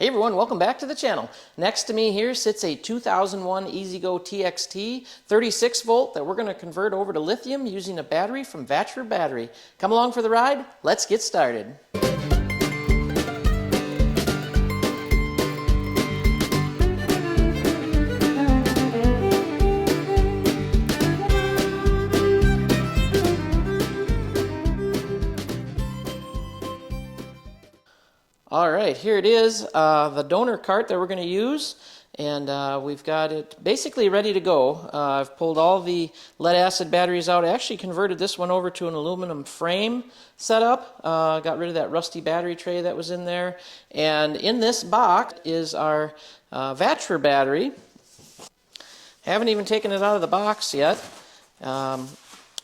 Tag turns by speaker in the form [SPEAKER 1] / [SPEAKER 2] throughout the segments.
[SPEAKER 1] Hey everyone, welcome back to the channel. Next to me here sits a 2001 EasyGo TXT 36 volt that we're going to convert over to lithium using a battery from Vatrer battery. Come along for the ride, let's get started. All right, here it is, the donor cart that we're going to use, and we've got it basically ready to go. I've pulled all the lead acid batteries out. I actually converted this one over to an aluminum frame setup, got rid of that rusty battery tray that was in there, and in this box is our Vatrer battery. Haven't even taken it out of the box yet.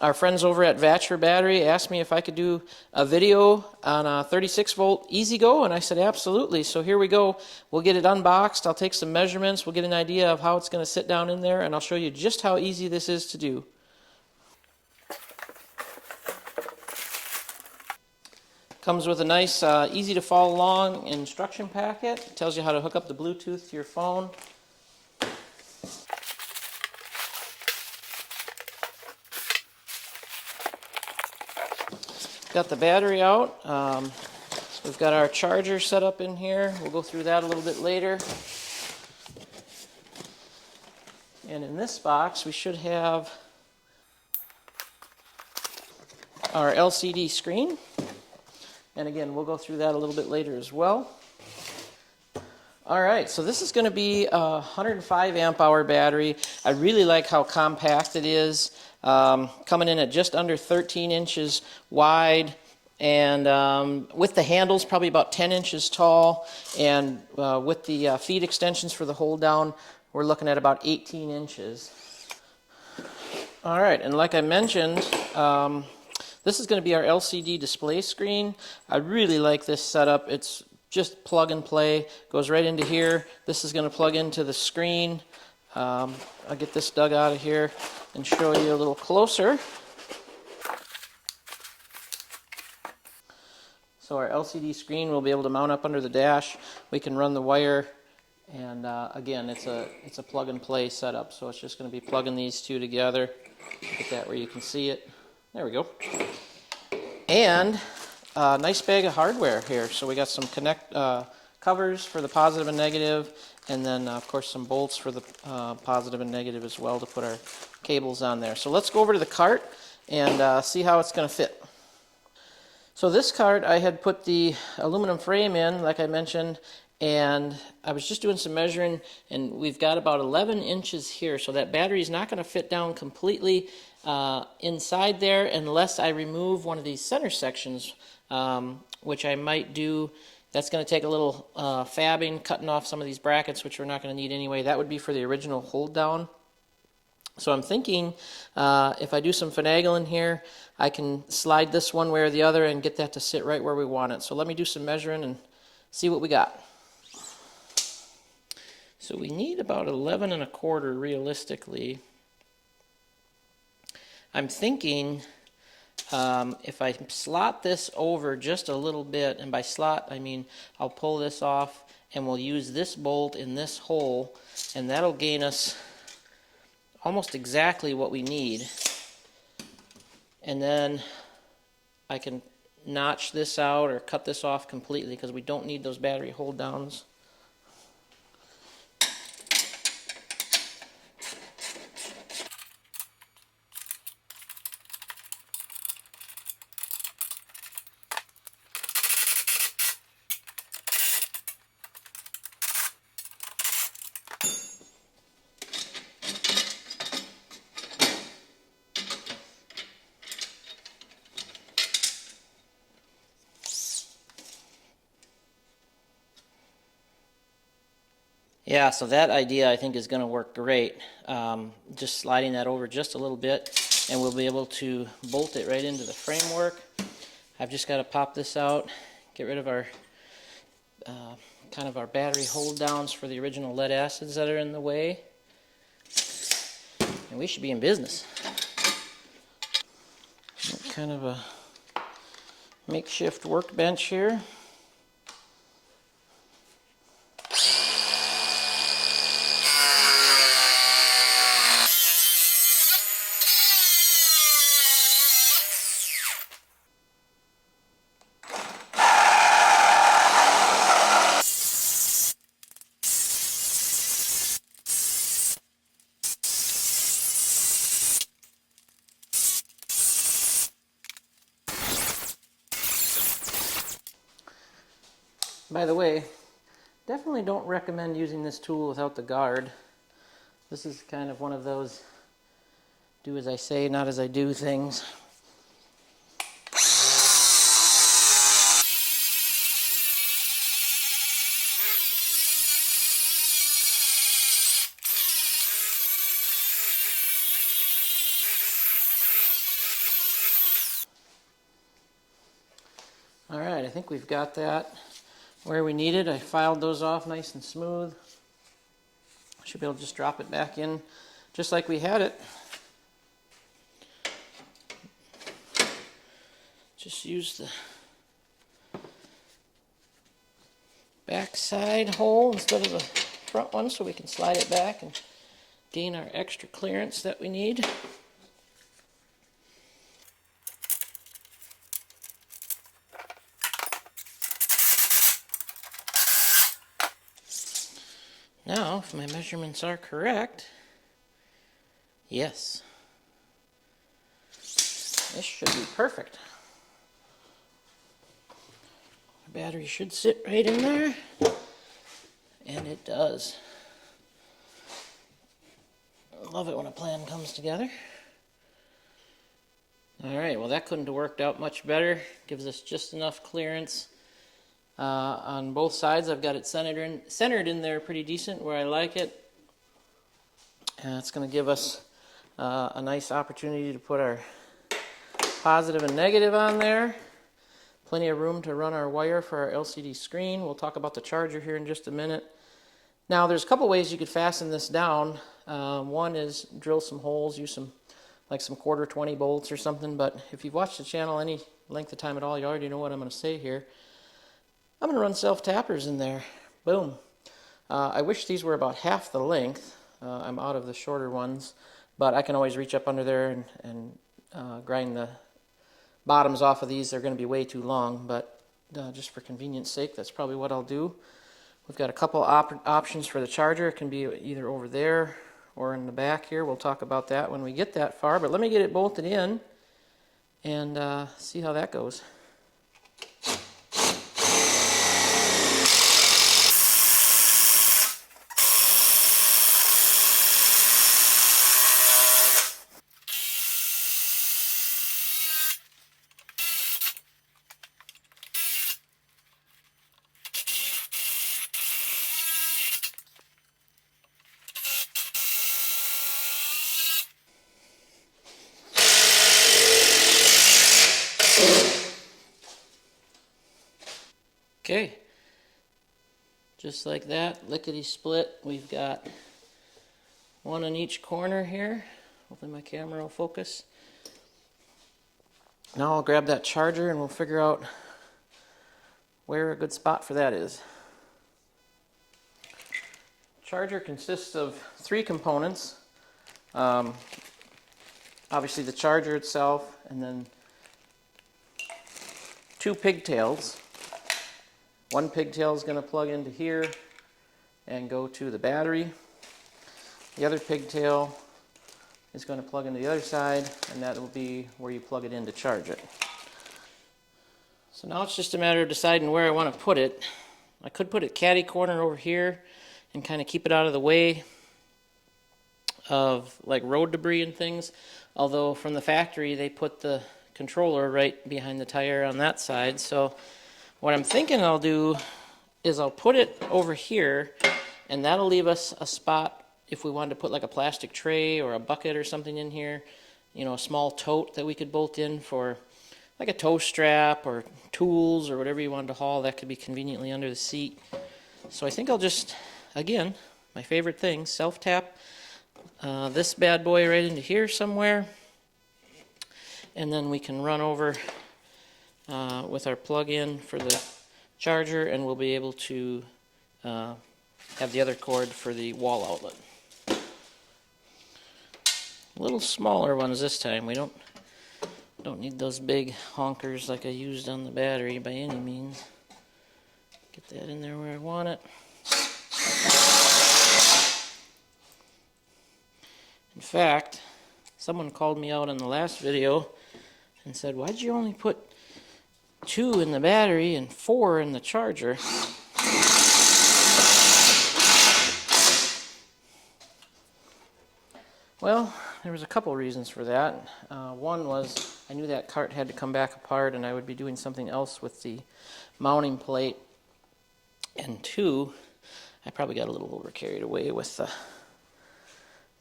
[SPEAKER 1] Our friends over at Vatrer Battery asked me if I could do a video on a 36 volt EasyGo, and I said absolutely. So here we go. We'll get it unboxed. I'll take some measurements. We'll get an idea of how it's going to sit down in there, and I'll show you just how easy this is to do. Comes with a nice, easy to follow along instruction packet. It tells you how to hook up the Bluetooth to your phone. Got the battery out. We've got our charger set up in here. We'll go through that a little bit later. And in this box we should have our LCD screen. And again, we'll go through that a little bit later as well. Alright, so this is going to be a 105 amp hour battery. I really like how compact it is. Coming in at just under 13 inches wide, and with the handles probably about 10 inches tall, and with the feed extensions for the hold down we're looking at about 18 inches. Alright, and like I mentioned, this is going to be our LCD display screen. I really like this setup. It's just plug and play, goes right into here. This is going to plug into the screen. I'll get this dug out of here and show you a little closer. So our LCD screen will be able to mount up under the dash. We can run the wire, and again, it's a plug and play setup. So it's just going to be plugging these two together. Get that where you can see it. There we go. And a nice bag of hardware here. So we got some covers for the positive and negative, and then of course some bolts for the positive and negative as well to put our cables on there. So let's go over to the cart and see how it's going to fit. So this cart, I had put the aluminum frame in, like I mentioned, and I was just doing some measuring, and we've got about 11 inches here, so that battery is not going to fit down completely inside there unless I remove one of these center sections, which I might do. That's going to take a little fabbing, cutting off some of these brackets, which we're not going to need anyway. That would be for the original hold down. So I'm thinking if I do some finagling here, I can slide this one way or the other and get that to sit right where we want it. So let me do some measuring and see what we got. So we need about 11 1/4 realistically. I'm thinking if I slot this over just a little bit, and by slot I mean I'll pull this off and we'll use this bolt in this hole, and that'll gain us almost exactly what we need. And then I can notch this out or cut this off completely because we don't need those battery hold downs. Yeah, so that idea I think is going to work great. Just sliding that over just a little bit, and we'll be able to bolt it right into the framework. I've just got to pop this out, get rid of our kind of our battery hold downs for the original lead acids that are in the way, and we should be in business. Kind of a makeshift workbench here. By the way, definitely don't recommend using this tool without the guard. This is kind of one of those do as I say, not as I do things. All right, I think we've got that where we need it. I filed those off nice and smooth. Should be able to just drop it back in just like we had it. Just use the back side hole instead of the front one so we can slide it back and gain our extra clearance that we need. Now, if my measurements are correct, yes, this should be perfect. The battery should sit right in there, and it does. I love it when a plan comes together. Alright, well that couldn't have worked out much better. Gives us just enough clearance. On both sides, I've got it centered in there pretty decent where I like it. And it's going to give us a nice opportunity to put our positive and negative on there. Plenty of room to run our wire for our LCD screen. We'll talk about the charger here in just a minute. Now, there's a couple ways you could fasten this down. One is drill some holes, use some quarter 20 bolts or something. But if you've watched the channel any length of time at all, you already know what I'm going to say here. I'm going to run self-tappers in there. Boom. I wish these were about half the length. I'm out of the shorter ones, but I can always reach up under there and grind the bottoms off of these. They're going to be way too long, but just for convenience sake, that's probably what I'll do. We've got a couple options for the charger. It can be either over there or in the back here. We'll talk about that when we get that far, but let me get it bolted in and see how that goes. Okay, just like that, lickety split. We've got one in each corner here. Hopefully my camera will focus. Now I'll grab that charger and we'll figure out where a good spot for that is. Charger consists of three components. Obviously the charger itself, and then two pigtails. One pigtail is going to plug into here and go to the battery. The other pigtail is going to plug into the other side, and that will be where you plug it in to charge it. So now it's just a matter of deciding where I want to put it. I could put it catty corner over here and kind of keep it out of the way of like road debris and things. Although from the factory they put the controller right behind the tire on that side. So what I'm thinking I'll do is I'll put it over here, and that'll leave us a spot if we wanted to put like a plastic tray or a bucket or something in here, you know, a small tote that we could bolt in for like a tow strap or tools or whatever you wanted to haul. That could be conveniently under the seat. So I think I'll just, again, my favorite thing, self-tap this bad boy right into here somewhere, and then we can run over with our plug-in for the charger, and we'll be able to have the other cord for the wall outlet. A little smaller ones this time. We don't need those big honkers like I used on the battery by any means. Get that in there where I want it. In fact, someone called me out in the last video and said, "Why'd you only put 2 in the battery and 4 in the charger?" Well, there was a couple reasons for that. One was I knew that cart had to come back apart and I would be doing something else with the mounting plate. And two, I probably got a little over carried away with the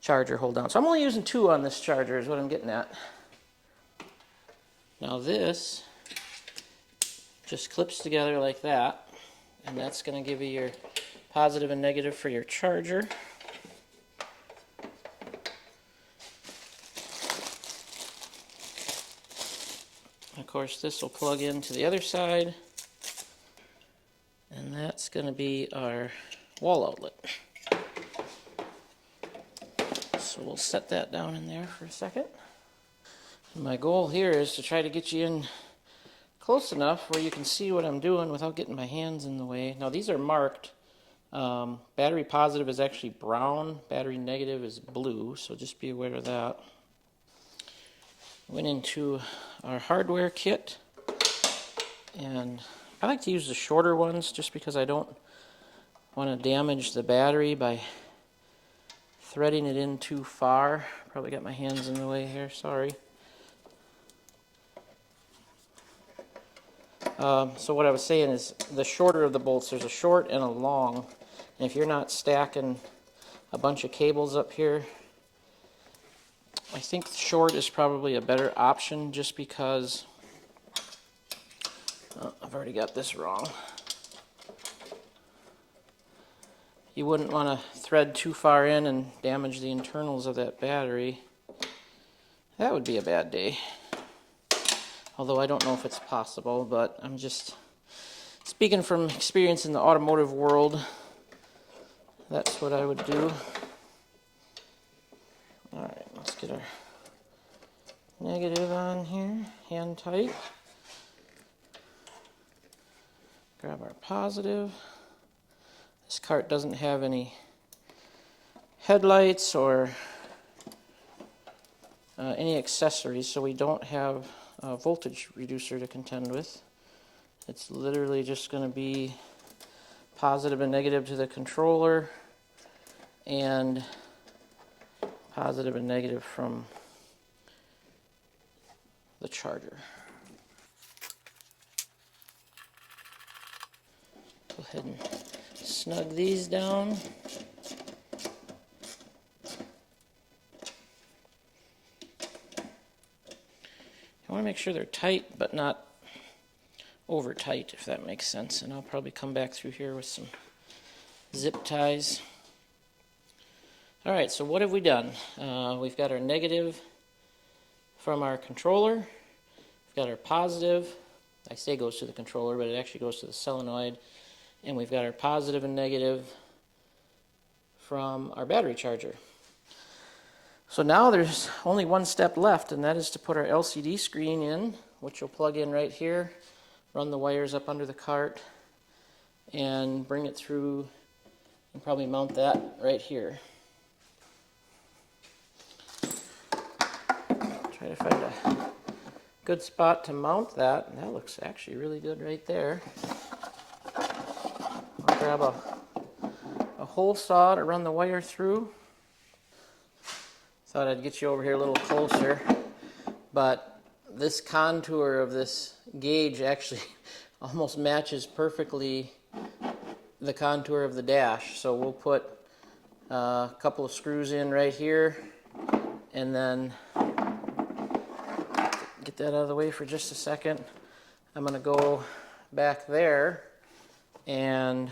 [SPEAKER 1] charger hold down. So I'm only using 2 on this charger is what I'm getting at. Now this just clips together like that, and that's going to give you your positive and negative for your charger. Of course, this will plug into the other side, and that's going to be our wall outlet. So we'll set that down in there for a second. My goal here is to try to get you in close enough where you can see what I'm doing without getting my hands in the way. Now these are marked. Battery positive is actually brown, battery negative is blue, so just be aware of that. Went into our hardware kit, and I like to use the shorter ones just because I don't want to damage the battery by threading it in too far. Probably got my hands in the way here, sorry. So what I was saying is the shorter of the bolts, there's a short and a long. And if you're not stacking a bunch of cables up here, I think short is probably a better option just because, I've already got this wrong. You wouldn't want to thread too far in and damage the internals of that battery. That would be a bad day. Although I don't know if it's possible, but I'm just speaking from experience in the automotive world. That's what I would do. Alright, let's get our negative on here, hand tight. Grab our positive. This cart doesn't have any headlights or any accessories, so we don't have a voltage reducer to contend with. It's literally just going to be positive and negative to the controller and positive and negative from the charger. Go ahead and snug these down. I want to make sure they're tight, but not over tight, if that makes sense. And I'll probably come back through here with some zip ties. Alright, so what have we done? We've got our negative from our controller. We've got our positive. I say goes to the controller, but it actually goes to the solenoid. And we've got our positive and negative from our battery charger. So now there's only one step left, and that is to put our LCD screen in, which will plug in right here, run the wires up under the cart, and bring it through, and probably mount that right here. Try to find a good spot to mount that, and that looks actually really good right there. I'll grab a hole saw to run the wire through. Thought I'd get you over here a little closer, but this contour of this gauge actually almost matches perfectly the contour of the dash. So we'll put a couple of screws in right here, and then get that out of the way for just a second. I'm going to go back there and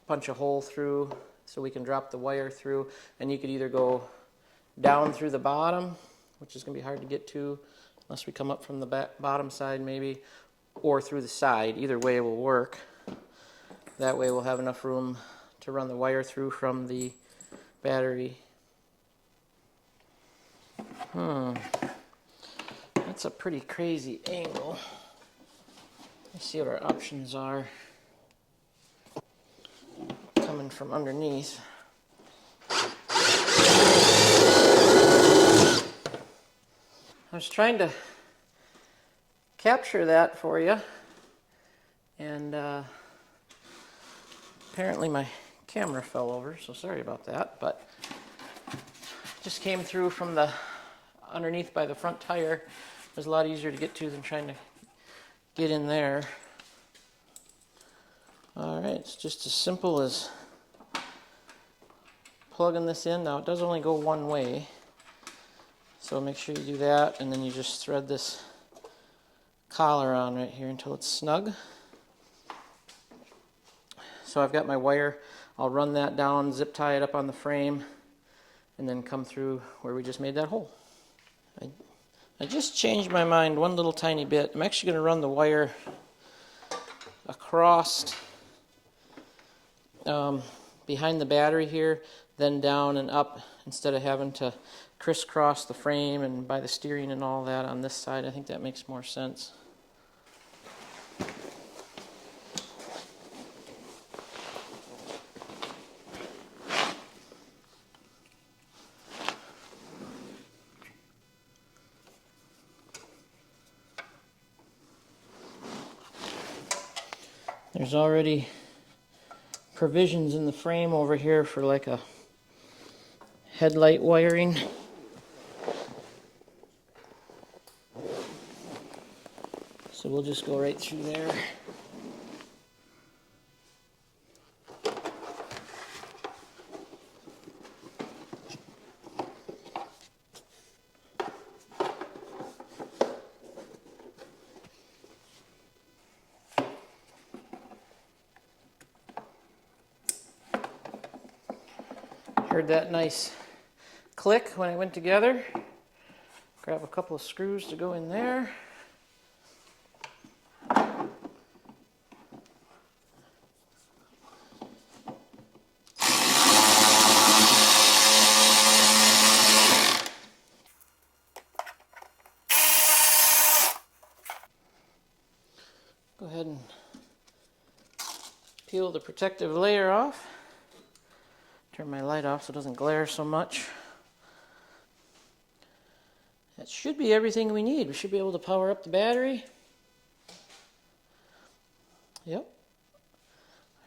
[SPEAKER 1] punch a hole through so we can drop the wire through, and you could either go down through the bottom, which is going to be hard to get to unless we come up from the bottom side maybe, or through the side. Either way will work. That way we'll have enough room to run the wire through from the battery. That's a pretty crazy angle. Let's see what our options are. Coming from underneath. I was trying to capture that for you, and apparently my camera fell over, so sorry about that, but just came through from the underneath by the front tire. It was a lot easier to get to than trying to get in there. Alright, it's just as simple as plugging this in. Now it does only go one way, so make sure you do that, and then you just thread this collar on right here until it's snug. So I've got my wire. I'll run that down, zip tie it up on the frame, and then come through where we just made that hole. I just changed my mind one little tiny bit. I'm actually going to run the wire across behind the battery here, then down and up, instead of having to crisscross the frame and by the steering and all that on this side. I think that makes more sense. There's already provisions in the frame over here for like a headlight wiring. So we'll just go right through there. Heard that nice click when it went together. Grab a couple of screws to go in there. Go ahead and peel the protective layer off. Turn my light off so it doesn't glare so much. That should be everything we need. We should be able to power up the battery. Yep.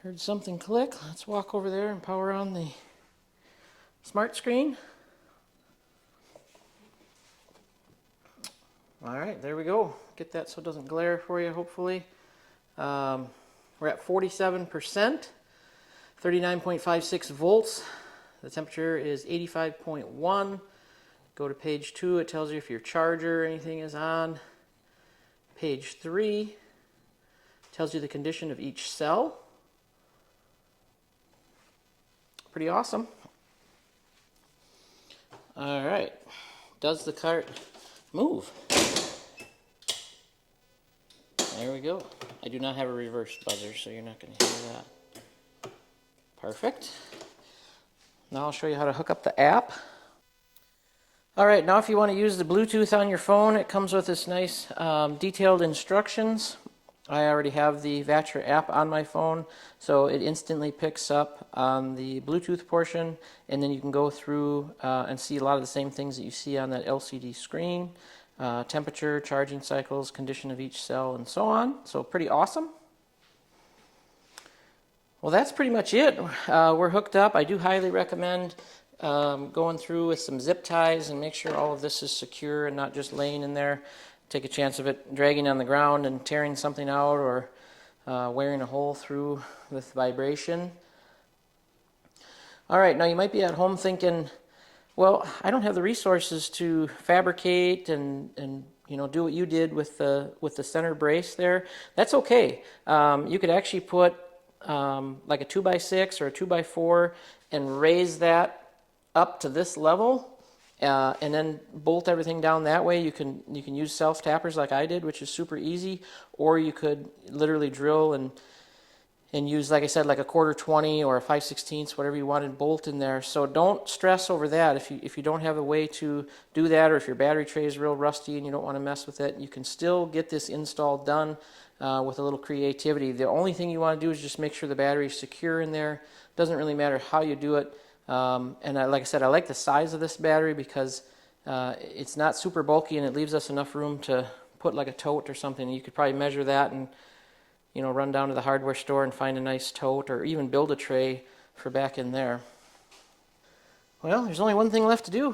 [SPEAKER 1] Heard something click. Let's walk over there and power on the smart screen. Alright, there we go. Get that so it doesn't glare for you, hopefully. We're at 47%. 39.56 volts. The temperature is 85.1. Go to page 2. It tells you if your charger or anything is on. Page 3 tells you the condition of each cell. Pretty awesome. All right. Does the cart move? There we go. I do not have a reverse buzzer, so you're not going to hear that. Perfect. Now I'll show you how to hook up the app. Alright, now if you want to use the Bluetooth on your phone, it comes with this nice detailed instructions. I already have the Vatrer app on my phone, so it instantly picks up on the Bluetooth portion, and then you can go through and see a lot of the same things that you see on that LCD screen. Temperature, charging cycles, condition of each cell, and so on. So pretty awesome. Well, that's pretty much it. We're hooked up. I do highly recommend going through with some zip ties and make sure all of this is secure and not just laying in there. Take a chance of it dragging on the ground and tearing something out, or wearing a hole through with vibration. All right, now you might be at home thinking, well, I don't have the resources to fabricate and you know, do what you did with the center brace there. That's okay. You could actually put like a 2x6 or a 2x4 and raise that up to this level, and then bolt everything down that way. You can use self tappers like I did, which is super easy, or you could literally drill and use, like I said, like a 1/4-20 or a 5/16, whatever you want, and bolt in there. So don't stress over that. If you don't have a way to do that, or if your battery tray is real rusty and you don't want to mess with it, you can still get this install done with a little creativity. The only thing you want to do is just make sure the battery is secure in there. Doesn't really matter how you do it. Like I said, I like the size of this battery because it's not super bulky and it leaves us enough room to put like a tote or something. You could probably measure that and, you know, run down to the hardware store and find a nice tote, or even build a tray for back in there. Well, there's only one thing left to do.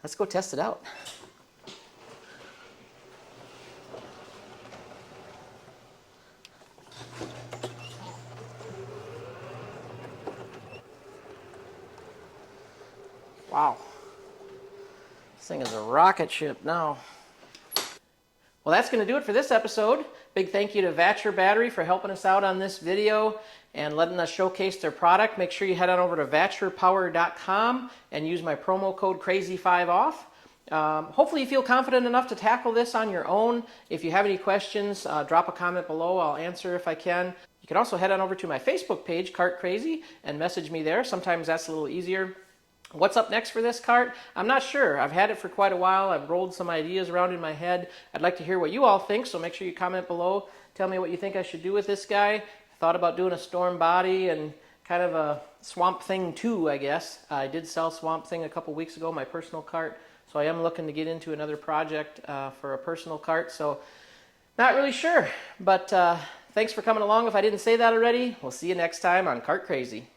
[SPEAKER 1] Let's go test it out. Wow. This thing is a rocket ship now. Well, that's going to do it for this episode. Big thank you to Vatrer Battery for helping us out on this video and letting us showcase their product. Make sure you head on over to vatrerpower.com and use my promo code CRAZY5OFF. Hopefully you feel confident enough to tackle this on your own. If you have any questions, drop a comment below. I'll answer if I can. You can also head on over to my Facebook page, Cart Crazy, and message me there. Sometimes that's a little easier. What's up next for this cart? I'm not sure. I've had it for quite a while. I've rolled some ideas around in my head. I'd like to hear what you all think, so make sure you comment below. Tell me what you think I should do with this guy. I thought about doing a storm body and kind of a Swamp Thing 2, I guess. I did sell Swamp Thing a couple weeks ago, my personal cart, so I am looking to get into another project for a personal cart, so not really sure. But thanks for coming along if I didn't say that already. We'll see you next time on Cart Crazy.